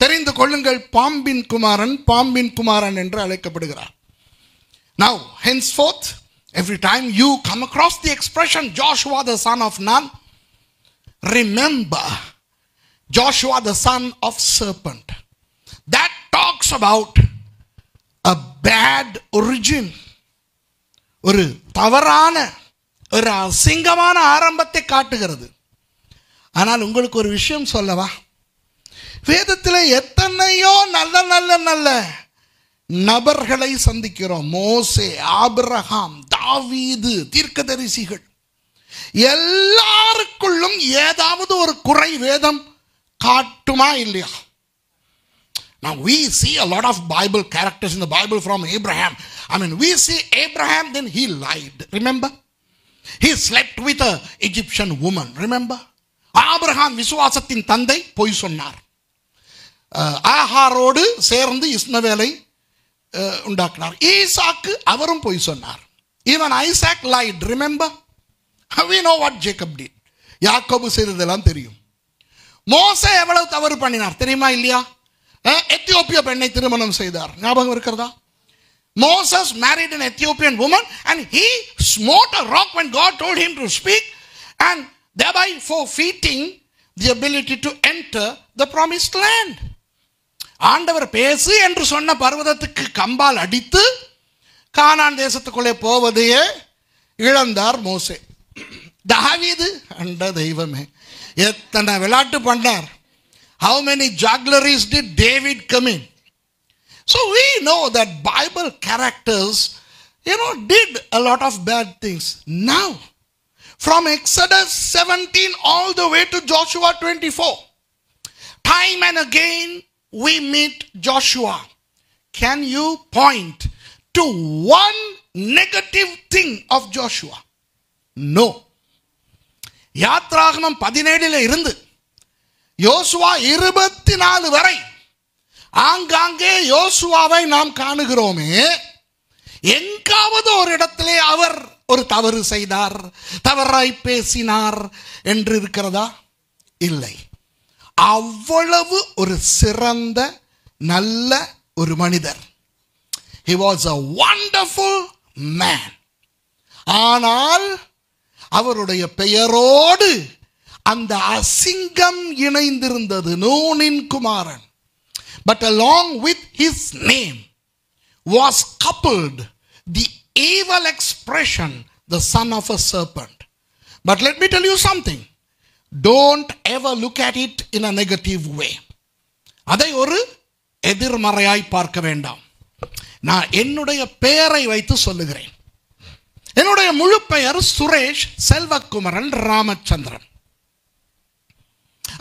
தெரிந்து கொள்ளுங்கள், பாம்பின் குமாரன் என்று அழைக்கப்படுகிறார். Now henceforth every time you come across the expression Joshua the son of Nun, remember Joshua the son of serpent. That talks about a bad origin. ஒரு தவறான ஒரு அசிங்கமான ஆரம்பத்தை காட்டுகிறது. ஆனால் உங்களுக்கு ஒரு விஷயம் சொல்லவா? வேதத்தில் எத்தனையோ நல்ல நல்ல நல்ல நபர்களை சந்திக்கிறோம். மோசே, ஆபிரகாம், தாவீது, தீர்க்கதரிசிகள், எல்லாருக்குள்ளும் ஏதாவது ஒரு குறை வேதம் காட்டுமா இல்லையா? Now we see a lot of Bible characters in the Bible from Abraham. I mean, we see Abraham, then he lied. Remember? He slept with an Egyptian woman. Remember? Abraham விசுவாசத்தின் தந்தை பொய் சொன்னார். ஆகாரோடு சேர்ந்து இஸ்மவேலை உண்டாக்கினார். ஈசாக்கு அவரும் பொய் சொன்னார். Even Isaac lied. Remember? We know what Jacob did. யாக்கோபு செய்ததெல்லாம் தெரியும். மோசே எவ்வளவு தவறு பண்ணினார் தெரியுமா இல்லையா? எத்தியோப்பிய பெண்ணை திருமணம் செய்தார். ஞாபகம் இருக்கிறதா? Moses married an Ethiopian woman and he smote a rock when God told him to speak, and thereby forfeiting the ability to enter the promised land. ஆண்டவர் பேசு என்று சொன்ன பர்வதத்துக்கு கம்பால் அடித்து கானான் தேசத்துக்குள்ளே போவதையே இழந்தார் மோசே. தாவீது அண்ட தெய்வமே, எத்தனை விளையாட்டு பண்ணார். How many juggleries did David commit? So we know that Bible characters, did a lot of bad things. Now, from Exodus 17 all the way to Joshua 24, time and again we meet Joshua. Can you point to one negative thing of Joshua? No. யாத்ராகமம் 17 இருந்து யோசுவா 24 வரை ஆங்காங்கே யோசுவாவை நாம் காணுகிறோமே, எங்காவது ஒரு இடத்திலே அவர் ஒரு தவறு செய்தார், தவறாய் பேசினார் என்று இருக்கிறதா? இல்லை. அவ்வளவு ஒரு சிறந்த நல்ல ஒரு மனிதர். He was a wonderful man. ஆனால் அவருடைய பெயரோடு அந்த அசிங்கம் இணைந்திருந்தது, நூனின் குமாரன். But along with his name was coupled the evil expression, the son of a serpent. But let me tell you something. don't ever look at it in a negative way. அதை ஒரு எதிர்மறையாய் பார்க்க வேண்டாம். நான் என்னுடைய பெயரை வைத்து சொல்லுகிறேன். என்னுடைய முழு பெயர் சுரேஷ் செல்வகுமரன் ராமச்சந்திரன்.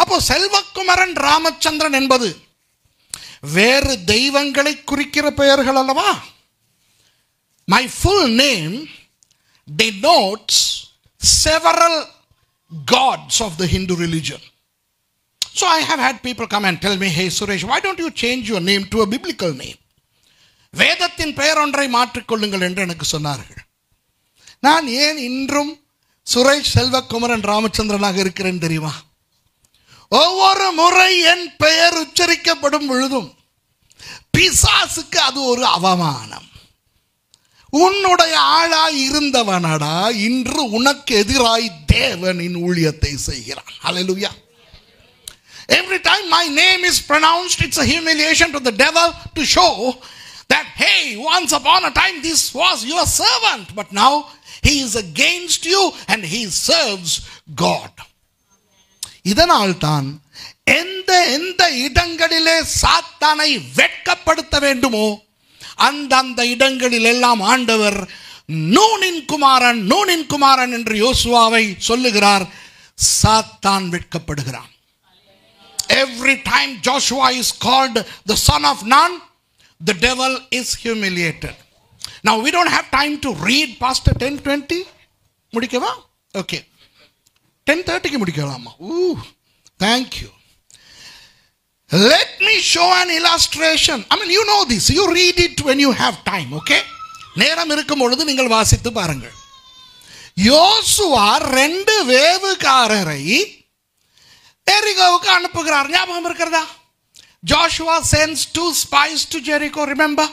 அப்போ செல்வகுமரன் ராமச்சந்திரன் என்பது வேறு தெய்வங்களை குறிக்கிற பெயர்கள் அல்லவா? My full name denotes several gods of the Hindu religion. So I have had people come and tell me, hey Suresh, why don't you change your name to a biblical name? வேதத்தின் பெயர் ஒன்றை மாற்றிக்கொள்ளுங்கள் என்று எனக்கு சொன்னார்கள். நான் ஏன் இன்றும் சுரேஷ் செல்வகுமரன் ராமச்சந்திரனாக இருக்கிறேன் தெரியுமா? ஒவ்வொரு முறை என் பெயர் உச்சரிக்கப்படும் பொழுதும் பிசாசுக்கு அது ஒரு அவமானம். உன்னுடைய ஆளாய் இருந்தவனடா இன்று உனக்கு எதிராய் தேவனின் ஊழியத்தை செய்கிறான். ஹல்லேலூயா. Every time my name is pronounced, it's a humiliation to the devil to show that, hey, once upon a time this was your servant, but now he is against you and he serves God. இதனால் தான் எந்த இடங்களிலே சாத்தானை வெட்கப்படுத்த வேண்டுமோ அந்த இடங்களில் எல்லாம் ஆண்டவர் நூனின் குமாரன் என்று யோசுவாவை சொல்லுகிறார். சாத்தான் வெட்கப்படுகிறான். Every time Joshua is called the son of Nun, the devil is humiliated. Now we don't have time to read past 10:20. முடிக்கவா? Okay. 10:30 முடிக்கலாமா? Thank you. Let me show an illustration. I mean, you know this. You read it when you have time, okay? நேரம் இருக்கும் பொழுது நீங்கள் வாசித்து பாருங்கள். யோசுவா 2 வேவுகாரரை எரிகோவுக்கு அனுப்புகிறார். ஞாபகம் இருக்கிறதா? Joshua sends 2 spies to Jericho, remember?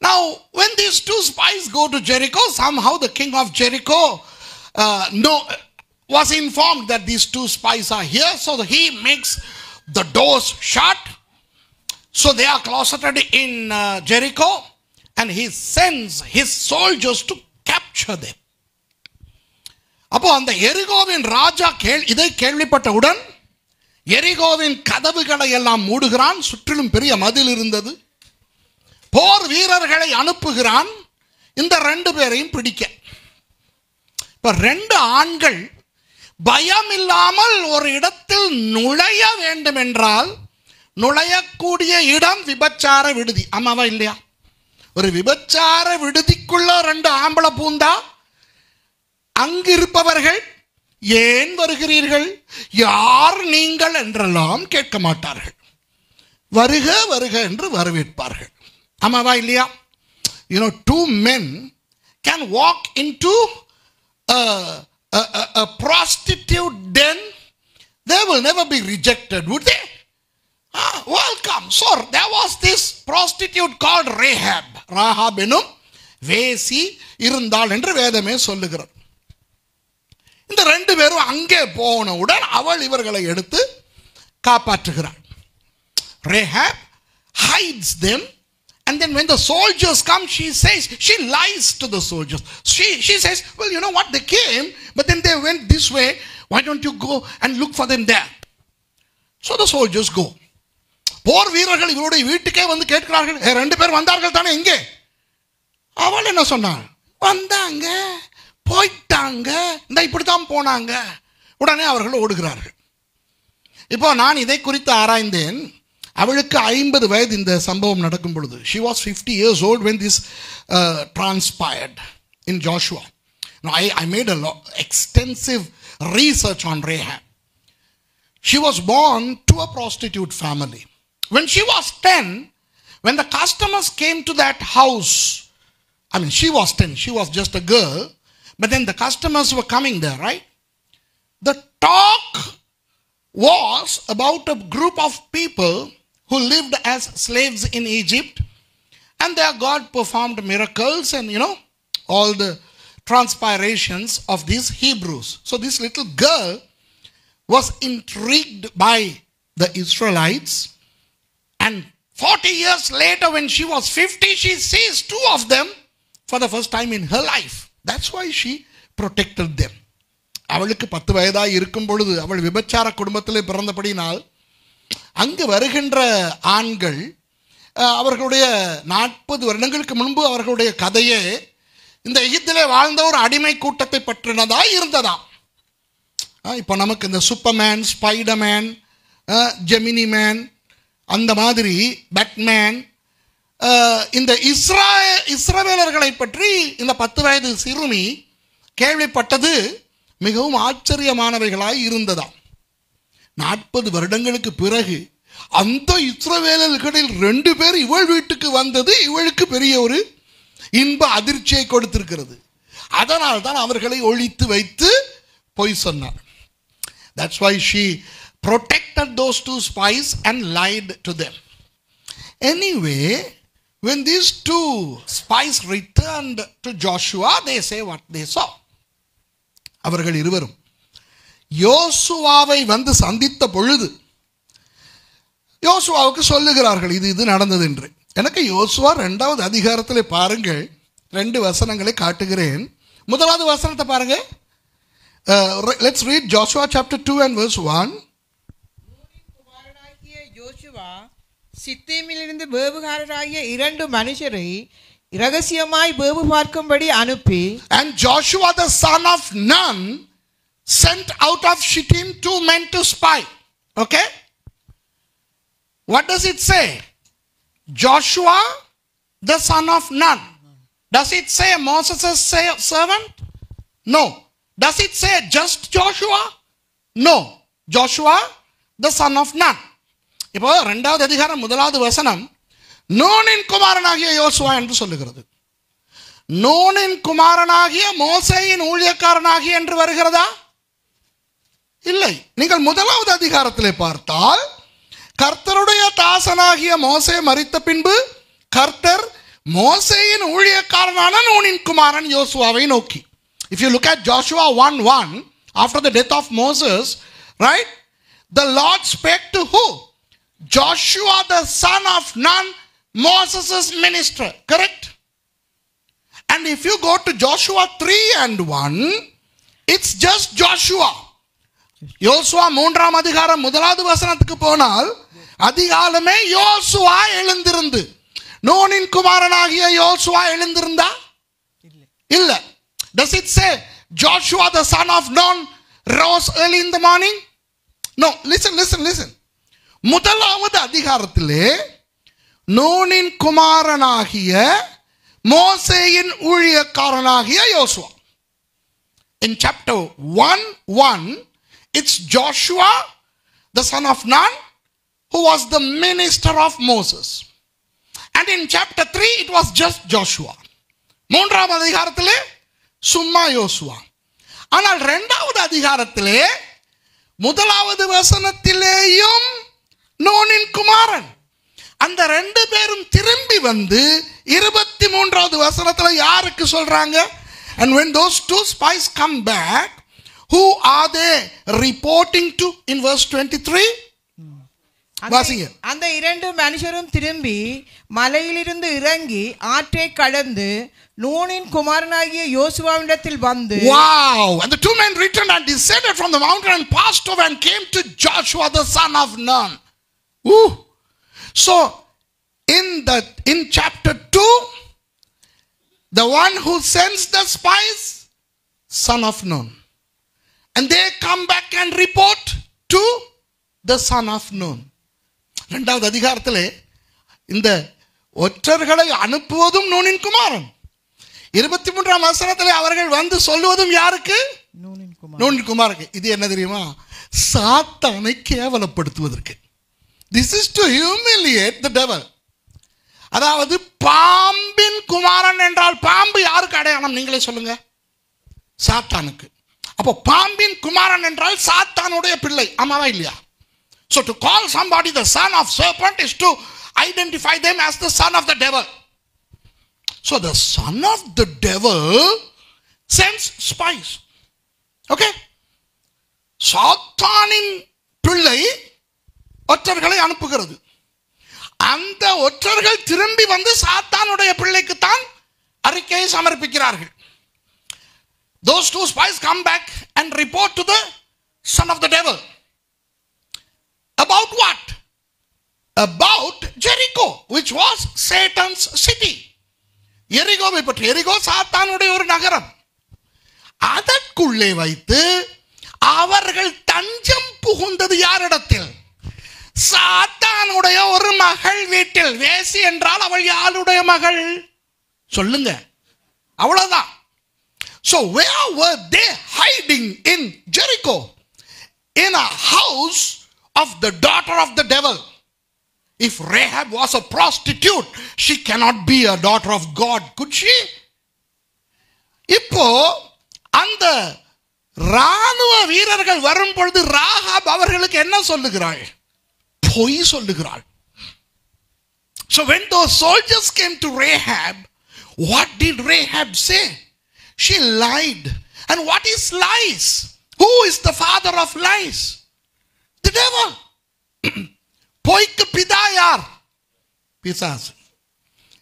Now, when these 2 spies go to Jericho, somehow the king of Jericho was informed that these 2 spies are here, so he makes the doors shut. So they are closeted in Jericho, and he sends his soldiers to capture them. அப்போ அந்த எரிகோவின் ராஜா இதை கேள்விப்பட்டவுடன் எரிகோவின் கதவுகளை எல்லாம் மூடுகிறான். சுற்றிலும் பெரிய மதில் இருந்தது. போர் வீரர்களை அனுப்புகிறான் இந்த 2 பேரையும் பிடிக்க. இப்ப 2 ஆண்கள் பயம் இல்லாமல் ஒரு இடத்தில் நுழைய வேண்டும் என்றால் நுழையக்கூடிய இடம் விபச்சார விடுதி. ஆமாவா இல்லையா? ஒரு விபச்சார விடுதிக்குள்ள 2 ஆம்பளை பூந்தா அங்கிருப்பவர்கள் ஏன் வருகிறீர்கள், யார் நீங்கள் என்றெல்லாம் கேட்க மாட்டார்கள். வருக வருக என்று வரவேற்பார்கள். ஆமாவா இல்லையா? You know, 2 men can walk into a prostitute den. They will never be rejected, would they? Welcome. So there was this prostitute called Rahab. Rahab என்னும் வேசி இருந்தாள் என்று வேதமே சொல்லுகிறது. இந்த 2 பேரும் அங்கே போனவுடன் அவள் இவர்களை எடுத்து காப்பாற்றுகிறாள். Rahab hides them, and then when the soldiers come, she lies to the soldiers. She says, well, you know what, they came, but then they went this way. Why don't you go and look for them there? So the soldiers go. போர் வீரர்கள் இவருடைய வீட்டுக்கே வந்து கேட்கிறார்கள், 2 பேர் வந்தார்கள் தானே இங்கே? அவள் என்ன சொன்னாள்? வந்தாங்க, போயிட்டாங்க, இந்த இப்படித்தான் போனாங்க. உடனே அவர்கள் ஓடுகிறார்கள். இப்போ நான் இதை குறித்து ஆராய்ந்தேன். அவளுக்கு 50 வயது இந்த சம்பவம் நடக்கும் பொழுது. She was 50 years old when this transpired in Joshua. Now I made extensive research on Rahab. She was born to a prostitute family. When she was 10, when the customers came to that house, I mean, she was 10, she was just a girl, but then the customers were coming there, right? The talk was about a group of people who lived as slaves in Egypt, and their God performed miracles and, you know, all the transpirations of these Hebrews. So this little girl was intrigued by the Israelites, and 40 years later, when she was 50, she sees 2 of them for the first time in her life. That's why she protected them. அவளுக்கு 10 வயதாக இருக்கும் பொழுது அவள் விபச்சார குடும்பத்திலே பிறந்தபடினால் அங்கு வருகின்ற ஆண்கள் அவர்களுடைய 40 வருடங்களுக்கு முன்பு அவர்களுடைய கதையே இந்த எகிப்திலே வாழ்ந்த ஒரு அடிமை கூட்டத்தை பற்றினதாக இருந்ததாம். இப்போ நமக்கு இந்த சூப்பர்மேன், ஸ்பைடர்மேன், ஜெமினி மேன், அந்த மாதிரி பேட்மேன், இந்த இஸ்ரவேலர்களை பற்றி இந்த 10 வயது சிறுமி கேள்விப்பட்டது மிகவும் ஆச்சரியமானவைகளாய் இருந்ததாம். 40 வருடங்களுக்கு பிறகு அந்த இஸ்ரவேலர்களில் 2 பேர் இவள் வீட்டுக்கு வந்தது இவளுக்கு பெரிய ஒரு இன்ப அதிர்ச்சியை கொடுத்திருக்கிறது. அதனால் தான் அவர்களை ஒழித்து வைத்து பொய் சொன்னார். That's why she protected those 2 spies and lied to them. Anyway, when these 2 spies returned to Joshua, they say what they saw. அவர்கள் இருவரும் யோசுவாவை வந்து சந்தித்த பொழுது யோசுவாவுக்கு சொல்லுகிறார்கள் இது நடந்தது என்று. எனக்கு யோசுவா 2வது அதிகாரத்தில் பாருங்கள், 2 வசனங்களை காட்டுகிறேன். 1வது வசனத்தை பாருங்க. Let's read Joshua chapter 2 and verse 1. குமாரனாகிய யோசுவா சித்தீமிலிருந்து வேவுகாரராகிய 2 மனுஷரை இரகசியமாய் வேவு பார்க்கும்படி அனுப்பி, and Joshua the son of Nun sent out of Shittim 2 men to spy. Okay, what does it say? Joshua the son of Nun. Does it say Moses' servant? No. Does it say just Joshua? No. Joshua the son of Nun. இப்போ 2வது அதிகாரம் 1வது வசனம் நூனின் குமாரனாகிய யோசுவா என்று சொல்லுகிறது. நூனின் குமாரனாகிய மோசேயின் ஊழியக்காரனாகிய என்று வருகிறதா? இல்லை. நீங்கள் 1வது அதிகாரத்திலே பார்த்தால் கர்த்தருடைய தாசனாகிய மோசே மரித்த பின்பு கர்த்தர் மோசேயின் ஊழியக்காரனான நூனின் குமாரன் யோசுவாவை நோக்கி. If you look at Joshua 1:1, after the death of Moses, right, the Lord spake to who? Joshua the son of Nun, Moses' minister, correct? And if you go to Joshua 3:1, it's just Joshua. யோசுவா 3ஆம் அதிகாரம் 1வது வசனத்துக்கு போனால் அதிகாலமே யோசுவா எழுந்திருந்து, நூனின் குமாரனாகிய யோசுவா எழுந்திருந்தா? இல்ல. Does it say Joshua the son of Nun rose early in the morning? No. Listen. 1வது அதிகாரத்திலே நூனின் குமாரனாகிய மோசேயின் ஊழியக்காரனாகிய யோசுவா. In chapter 1:1, it's Joshua the son of Nun who was the minister of Moses. And in chapter 3, it was just Joshua. 3ஆம் அதிகாரத்திலே சும்மா யோசுவா. ஆனால் 2வது அதிகாரத்திலே 1வது வசனத்திலேயும் நூனின் குமாரன். அந்த 2 பேரும் திரும்பி வந்து 23வது வசனத்தில் யாருக்கு சொல்றாங்க? And when those 2 spies come back, who are they reporting to in verse 23? வாசிங்க. அந்த 2 மனுஷரும் திரும்பி மலையிலிருந்து இறங்கி ஆற்றை கடந்து நூனின் குமாரனாகிய யோசுவாவிடத்தில் வந்து, wow, and the 2 men returned and descended from the mountain and passed over and came to Joshua the son of Nun. Ooh. So in chapter 2, the one who sends the spies, son of Nun, and they come back and report to the son of Nun. 2வது அதிகாரத்திலே இந்த ஒற்றர்களை அனுப்புவதும் நூனின் குமாரன். 23ஆம் வசனத்திலே அவர்கள் வந்து சொல்லுவதும் யாருக்கு? நூனின் குமாரனுக்கு. இது என்ன தெரியுமா? சாத்தானை கேவலப்படுத்துவதற்கு. This is to humiliate the devil. அதாவது பாம்பின் குமாரன் என்றால் பாம்பு யாருக்கு அடையாளம்? நீங்களே சொல்லுங்க. சாத்தானுக்கு. அப்போ பாம்பின் குமாரன் என்றால் சாத்தானுடைய பிள்ளை, ஆமாவா இல்லையா? So to call somebody the son of serpent is to identify them as the son of the devil. So the son of the devil sends spies. Okay? சாத்தானின் பிள்ளை ஒற்றர்களை அனுப்புகிறது. அந்த ஒற்றர்கள் திரும்பி வந்து சாத்தானுடைய பிள்ளைக்கு தான் அறிக்கையை சமர்ப்பிக்கிறார்கள். those two spies come back and report to the son of the devil. About what? About Jericho, which was Satan's city. எரிகோவை பற்றி. எரிகோ சாத்தானுடைய ஒரு நகரம். அதற்குள்ளே வைத்து அவர்கள் தஞ்சம் புகுந்தது யாரிடத்தில்? சாத்தானுடைய ஒரு மகள் வீட்டில். வேசி என்றால் அவள் யாருடைய மகள்? சொல்லுங்க. அவ்வளவுதான். So where were they hiding in Jericho? In a house of the daughter of the devil. If Rahab was a prostitute, she cannot be a daughter of God, could she? இப்போ அந்த ராணுவ வீரர்கள் வரும் பொழுது ராகாப் அவர்களுக்கு என்ன சொல்லுகிறாள்? பொய் சொல்லுகிறாள். So when those soldiers came to Rahab, what did Rahab say? She lied. And what is lies? Who is the father of lies? The devil. பொய்க்கு பிதா யார்? பிசாசு.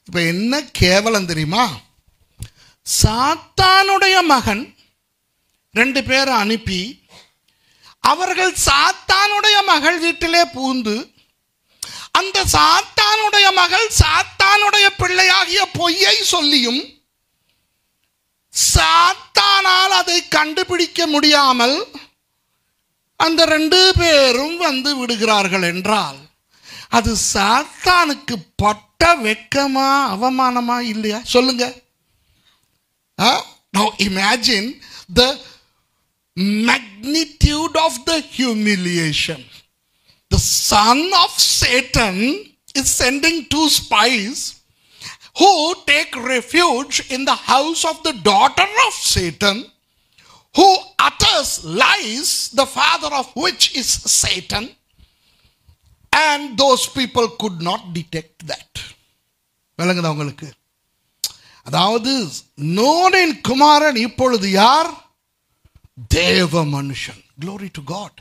இப்ப என்ன கேவலம் தெரியுமா? சாத்தானுடைய மகன் 2 பேரை அனுப்பி அவர்கள் சாத்தானுடைய மகள் வீட்டிலே பூந்து அந்த சாத்தானுடைய மகள் சாத்தானுடைய பிள்ளையாகிய பொய்யை சொல்லியும் சாத்தானால் அதை கண்டுபிடிக்க முடியாமல் அந்த 2 பேரும் வந்து விடுகிறார்கள் என்றால் அது சாத்தானுக்கு பட்ட வெட்கமா அவமானமா இல்லையா? சொல்லுங்க. Now imagine the magnitude of the humiliation. The son of Satan is sending 2 spies who take refuge in the house of the daughter of Satan, who utters lies, the father of which is Satan, and those people could not detect that. விளங்குதா உங்களுக்கு? அதாவது நூனின் குமாரன் இப்பொழுது யார்? தேவ மனுஷன். Glory to God.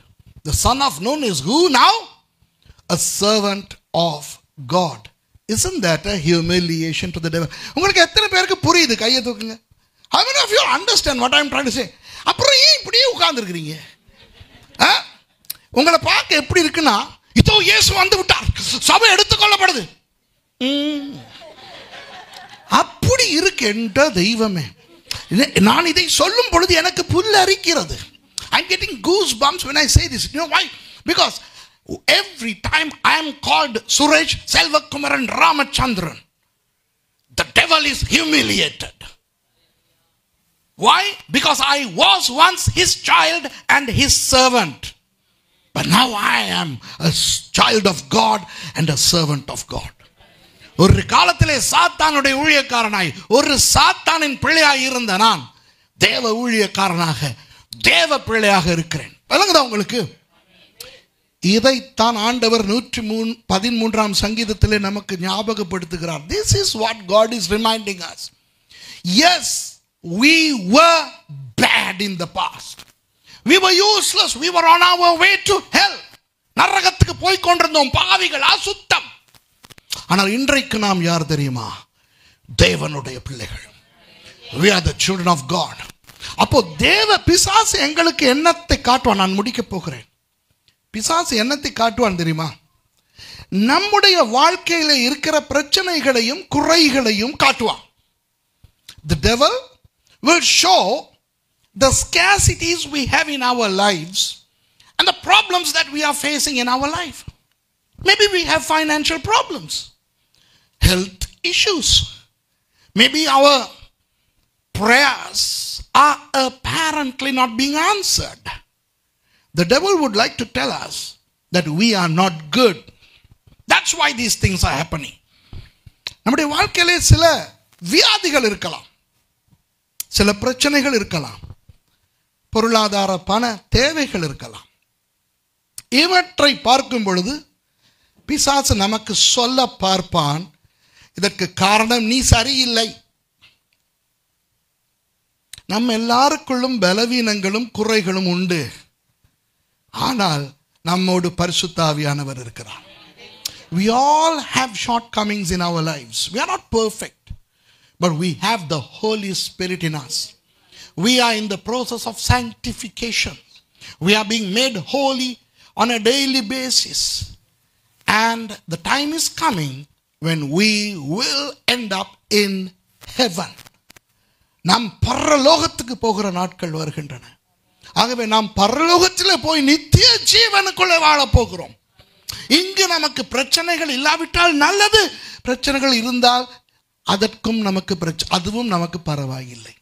The son of Nun is who now? A servant of God. Isn't that a humiliation to the devil? உங்களுக்கு எத்தனை பேருக்கு புரியுது? கையை தூக்குங்க. How many of you understand what I am trying to say? அப்புறம் ஏன் இப்படியே உட்கார்ந்து இருக்கிறீங்க? உங்களை பார்க்க எப்படி இருக்குன்னா, இதோ இயேசு வந்து விட்டார், சபை எடுத்துக்கொள்ளப்படுது, அப்படி இருக்கின்ற தெய்வமே. நான் இதை சொல்லும் பொழுது எனக்கு புல் அரிக்கிறது. I'm getting goosebumps when I say this. You know why? Because every time I am called Suresh Selvakumaran Ramachandran, the devil is humiliated. Why? Because I was once his child and his servant. But now I am a child of God and a servant of God. ஒரு காலத்திலே சாத்தானுடைய ஊழியக்காரனாய் ஒரு சாத்தானின் பிள்ளையாய் இருந்த நான் தேவ ஊழியக்காரனாக தேவ பிள்ளையாக இருக்கிறேன். விளங்குதா உங்களுக்கு? இதைத்தான் ஆண்டவர் 113 சங்கீதத்திலே நமக்கு ஞாபகப்படுத்துகிறார். This is what God is reminding us. Yes, we were bad in the past. We were useless. We were on our way to hell. நரகத்துக்கு போய் கொண்டிருந்தோம், பாவிகள், அசுத்தம். ஆனால் இன்றைக்கு நாம் யார் தெரியுமா? தேவனுடைய பிள்ளைகள். We are the children of God. அப்போ தேவ பிசாசு எங்களுக்கு என்னத்தை காட்டுவான்? நான் முடிக்க போகிறேன். பிசாசு என்னத்தை காட்டுவான் தெரியுமா? நம்முடைய வாழ்க்கையில இருக்கிற பிரச்சனைகளையும் குறைகளையும் காட்டுவான். The devil will show the scarcities we have in our lives and the problems that we are facing in our life. Maybe we have financial problems, health issues. Maybe our prayers are apparently not being answered. The devil would like to tell us that we are not good. That's why these things are happening. நம்முடைய வாழ்க்கையிலே சில வியாதிகள் இருக்கலாம், சில பிரச்சனைகள் இருக்கலாம், பொருளாதார பண தேவைகள் இருக்கலாம். இவற்றை பார்க்கும் பொழுது பிசாசு நமக்கு சொல்ல பார்ப்பான், இதற்கு காரணம் நீ சரியில்லை. நம்ம எல்லாருக்குள்ளும் பலவீனங்களும் குறைகளும் உண்டு. ஆனால் நம்மோடு பரிசுத்த ஆவியானவர் இருக்கிறார். We all have shortcomings in our lives. We are not perfect, but we have the Holy Spirit in us. We are in the process of sanctification. We are being made holy on a daily basis. And the time is coming when we will end up in heaven. நாம் பரலோகத்துக்கு போகிற நாட்கள் வருகின்றன. ஆகவே நாம் பரலோகத்திலே போய் நித்திய ஜீவனுக்குள்ளே வாழப் போகிறோம். இங்கு நமக்கு பிரச்சனைகள் இல்லாவிட்டால் நல்லது. பிரச்சனைகள் இருந்தால் அதற்கும் நமக்கு அதுவும் நமக்கு பரவாயில்லை.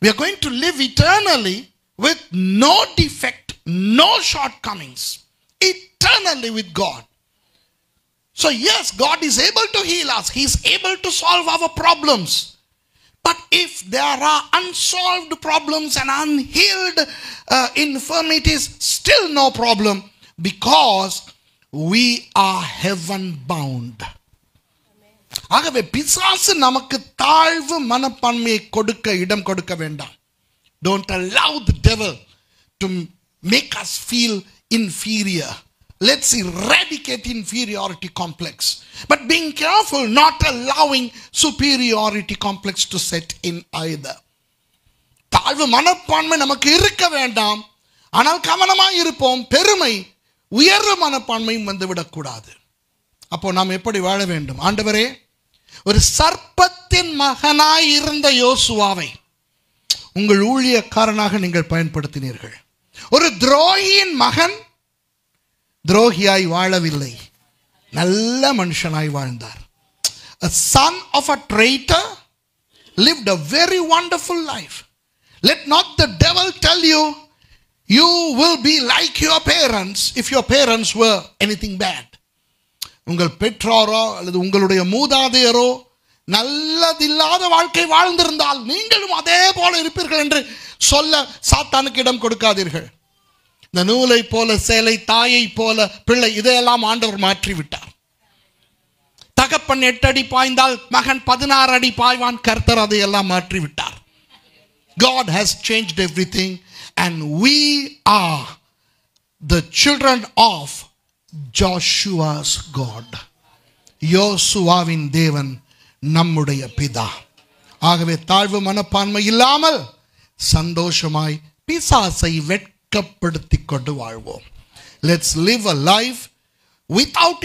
We are going to live eternally with no defect, no shortcomings, eternally with God. So yes, God is able to heal us. He is able to solve our problems. But if there are unsolved problems and unhealed infirmities, still no problem, because we are heaven bound. ஆகவே பிசாசு நமக்கு தாழ்வு மனப்பான்மையை கொடுக்க இடம் கொடுக்க வேண்டாம். Don't allow the devil to make us feel inferior. Let's eradicate inferiority complex. But being careful not allowing superiority complex to set in either. தாழ்வு மனப்பான்மை நமக்கு இருக்க வேண்டாம். ஆனால் கவனமாய் இருப்போம். பெருமை உயர்வு மனப்பான்மையும் வந்துவிடக்கூடாது. அப்போ நாம் எப்படி வாழ வேண்டும்? ஆண்டவரே, ஒரு சர்ப்பத்தின் மகனாய் இருந்த யோசுவாவை உங்கள் ஊழியக்காரனாக நீங்கள் பயன்படுத்தினீர்கள். ஒரு துரோகியின் மகன் துரோகியாய் வாழவில்லை, நல்ல மனுஷனாய் வாழ்ந்தார். A son of a traitor lived a very wonderful life. Let not the devil tell you you will be like your parents if your parents were anything bad. உங்கள் பெற்றோரோ அல்லது உங்களுடைய மூதாதையரோ நல்லதில்லாத வாழ்க்கை வாழ்ந்திருந்தால் நீங்களும் அதே போல இருப்பீர்கள் என்று சொல்ல சாத்தானுக்கு இடம் கொடுக்காதீர்கள். இந்த நூலை போல சேலை, தாயை போல பிள்ளை, இதையெல்லாம் ஆண்டவர் மாற்றிவிட்டார். தகப்பன் 8 அடி பாய்ந்தால் மகன் 16 அடி பாய்வான். கர்த்தர் அதையெல்லாம் மாற்றிவிட்டார். God has changed everything and we are the children of Joshua's God. யோசுவாவின் தேவன் நம்முடைய பிதா. ஆகவே தாழ்வு மனப்பான்மை இல்லாமல் சந்தோஷமாய் பிசாசை வெட்கப்படுத்திக் கொண்டு வாழ்வோம். Let's live a life without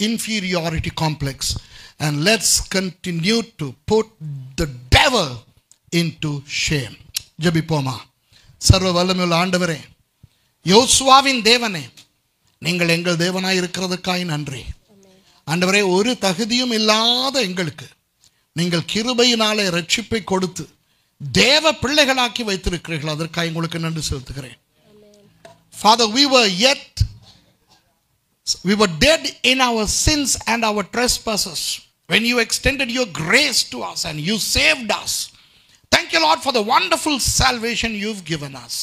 inferiority complex and let's continue to put the devil into shame. ஜெபிப்போமா. சர்வ வல்லமையுள்ள ஆண்டவரே, யோசுவாவின் தேவனே, நீங்கள் எங்கள் தேவனாய் இருக்கிறதுக்காய் நன்றி. ஆண்டவரே, ஒரு தகுதியும் இல்லாத எங்களுக்கு நீங்கள் கிருபையினாலே ரட்சிப்பை கொடுத்து தேவ பிள்ளைகளாக்கி வைத்திருக்கிறீர்கள். அதற்காக உங்களுக்கு நன்றி செலுத்துகிறேன். Father, we were dead in our sins and our trespasses when you extended your grace to us and you saved us. Thank you, Lord, for the wonderful salvation you've given us.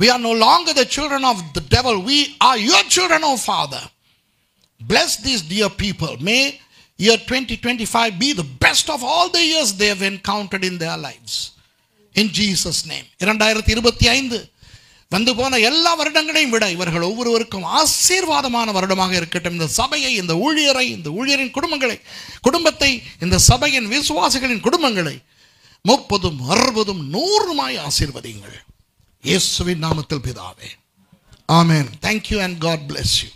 We are no longer the children of the devil. We are your children, oh Father. Bless these dear people. May year 2025 be the best of all the years they have encountered in their lives. In Jesus' name. 2025 வந்து போன எல்லா வருடங்களையும் விட இவர்கள் ஒவ்வொருவருக்கும் ஆசீர்வாதமான வருடமாக இருக்கட்டும். இந்த சபையை, இந்த ஊழியரை, இந்த ஊழியரின் குடும்பத்தை, இந்த சபையின் விசுவாசிகளின் குடும்பங்களை 30, 60, 100 ஆசீர்வதியுங்கள். இயேசுவின் நாமத்தில் பிதாவே. ஆமென். Thank you and God bless you.